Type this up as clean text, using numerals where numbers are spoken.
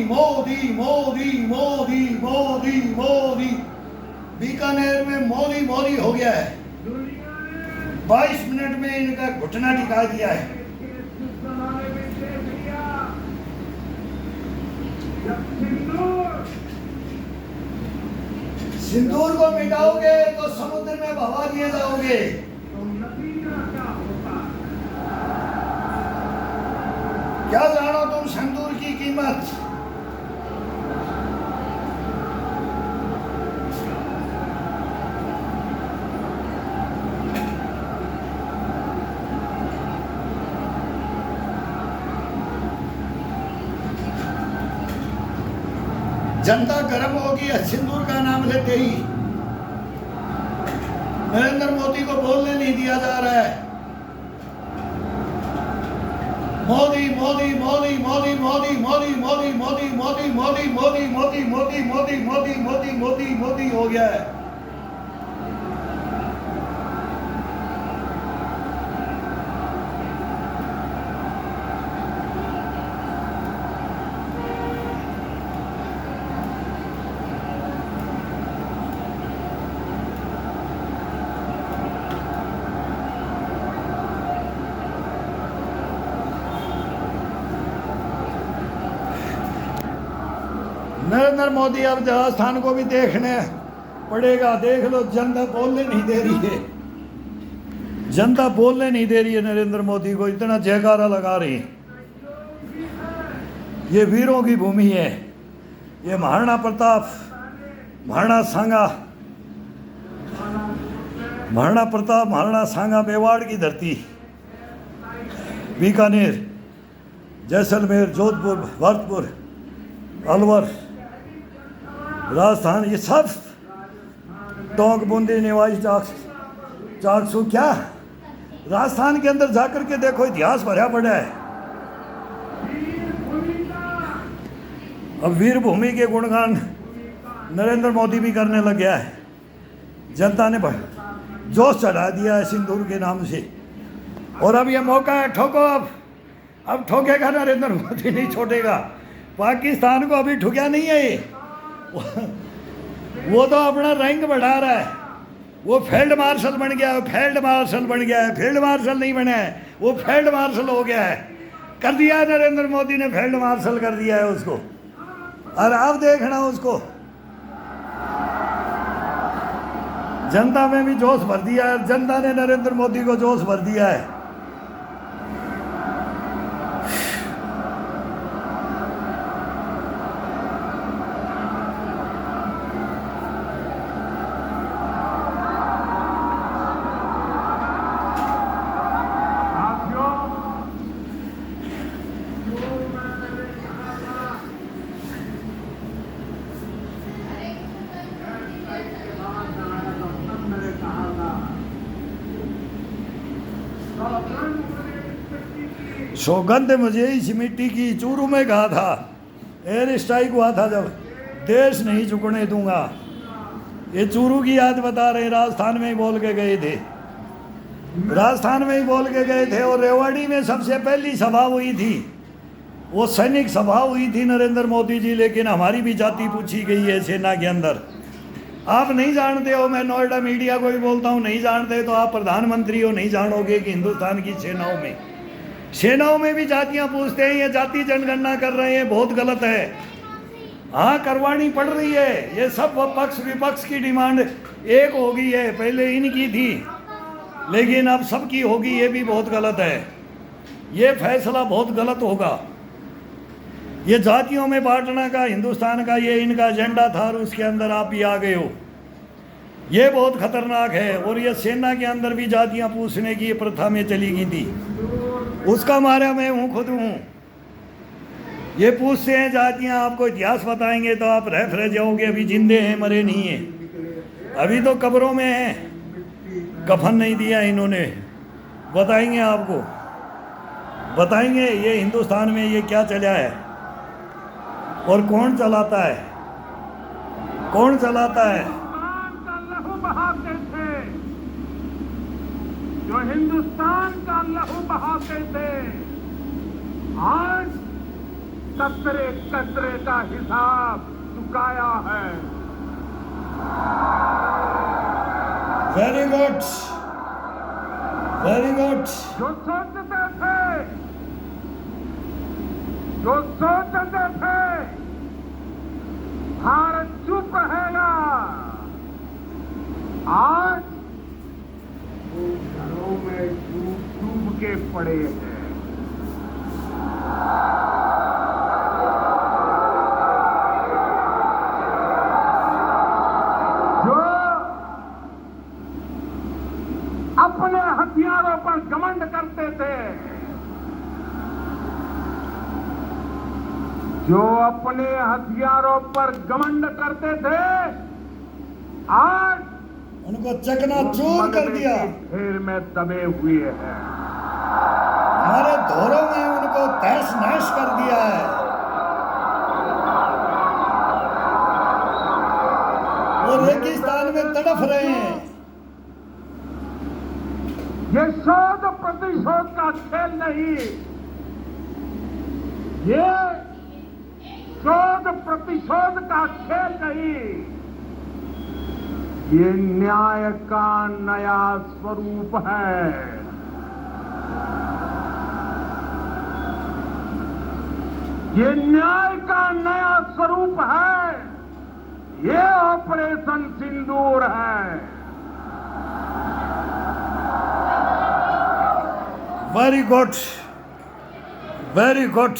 मोदी मोदी मोदी मोदी मोदी मोदी। बीकानेर में मोदी मोदी हो गया है। 22 मिनट में इनका घुटना टिका दिया है। सिंदूर को मिटाओगे तो समुद्र में बहा दिए जाओगे। क्या जानो तुम सिंदूर की कीमत। जनता गर्म होगी सिंदूर का नाम लेते ही। नरेंद्र मोदी को बोलने नहीं दिया जा रहा है। मोदी मोदी मोदी मोदी मोदी मोदी मोदी मोदी मोदी मोदी मोदी मोदी मोदी मोदी मोदी मोदी मोदी मोदी हो गया है। नरेंद्र मोदी अब राजस्थान को भी देखने पड़ेगा। देख लो जनता बोलने नहीं दे रही है। जनता बोलने नहीं दे रही है नरेंद्र मोदी को। इतना जयकारा लगा रही है। ये वीरों की भूमि है। ये महाराणा प्रताप, महाराणा सांगा, महाराणा प्रताप, महाराणा सांगा, मेवाड़ की धरती। बीकानेर, जैसलमेर, जोधपुर, भरतपुर, अलवर, राजस्थान, ये सब टोंक, बूंदी, निवाई, चाकसू। क्या राजस्थान के अंदर जाकर के देखो, इतिहास भरा पड़ा है। अब वीर भूमि के गुणगान नरेंद्र मोदी भी करने लग गया है। जनता ने जोश चढ़ा दिया है सिंदूर के नाम से। और अब ये मौका है, ठोको। अब ठोकेगा नरेंद्र मोदी, नहीं छोड़ेगा। पाकिस्तान को अभी ठुकिया नहीं है ये। वो तो अपना रैंक बढ़ा रहा है। वो फील्ड मार्शल बन गया है। फील्ड मार्शल बन गया है। फील्ड मार्शल नहीं बना है, वो फील्ड मार्शल हो गया है। कर दिया है नरेंद्र मोदी ने, फील्ड मार्शल कर दिया है उसको। और आप देखना उसको। जनता में भी जोश भर दिया है। जनता ने नरेंद्र मोदी को जोश भर दिया है। सौगंध मुझे इस मिट्टी की, चूरू में कहा था। एयर स्ट्राइक हुआ था जब, देश नहीं झुकने दूंगा। ये चूरू की याद बता रहे। राजस्थान में ही बोल के गए थे। राजस्थान में ही बोल के गए थे। और रेवाड़ी में सबसे पहली सभा हुई थी, वो सैनिक सभा हुई थी नरेंद्र मोदी जी। लेकिन हमारी भी जाति पूछी गई है सेना के अंदर। आप नहीं जानते हो, मैं नोएडा मीडिया को भी बोलता हूँ, नहीं जानते तो आप प्रधानमंत्री हो, नहीं जानोगे कि हिंदुस्तान की सेनाओं में भी जातियां पूछते हैं। ये जाति जनगणना कर रहे हैं, बहुत गलत है। हाँ, करवानी पड़ रही है। ये सब पक्ष विपक्ष की डिमांड एक हो गई है। पहले इनकी थी, लेकिन अब सबकी होगी। ये भी बहुत गलत है। ये फैसला बहुत गलत होगा। ये जातियों में बांटना का हिंदुस्तान का ये इनका एजेंडा था, और उसके अंदर आप भी आ गए हो। ये बहुत खतरनाक है। और ये सेना के अंदर भी जातियां पूछने की प्रथा में चली गई थी। उसका मारा मैं हूँ, खुद हूँ। ये पूछते हैं जातियाँ, आपको इतिहास बताएंगे तो आप रह जाओगे। अभी जिंदे हैं, मरे नहीं हैं। अभी तो कब्रों में हैं, कफन नहीं दिया इन्होंने। बताएंगे आपको, बताएंगे ये हिंदुस्तान में ये क्या चला है और कौन चलाता है, कौन चलाता है। जो हिंदुस्तान का लहू बहाते थे, आज कतरे कतरे का हिसाब चुकाया है। Very good, very good. जो सोचते थे, जो सोचते थे भारत चुप रहेगा, आज वो घरों में डूब डूब के पड़े हैं। जो अपने हथियारों पर घमंड करते थे, जो अपने हथियारों पर घमंड करते थे, आज उनको चकनाचूर कर दिया। ढेर में दबे हुए हैं। हमारे धोरों में उनको तहस नहस कर दिया है। वो रेगिस्तान में तड़फ रहे हैं। ये 100% का खेल नहीं, ये 100% का खेल नहीं, ये न्याय का नया स्वरूप है। ये न्याय का नया स्वरूप है। ये ऑपरेशन सिंदूर है। Very good, very good.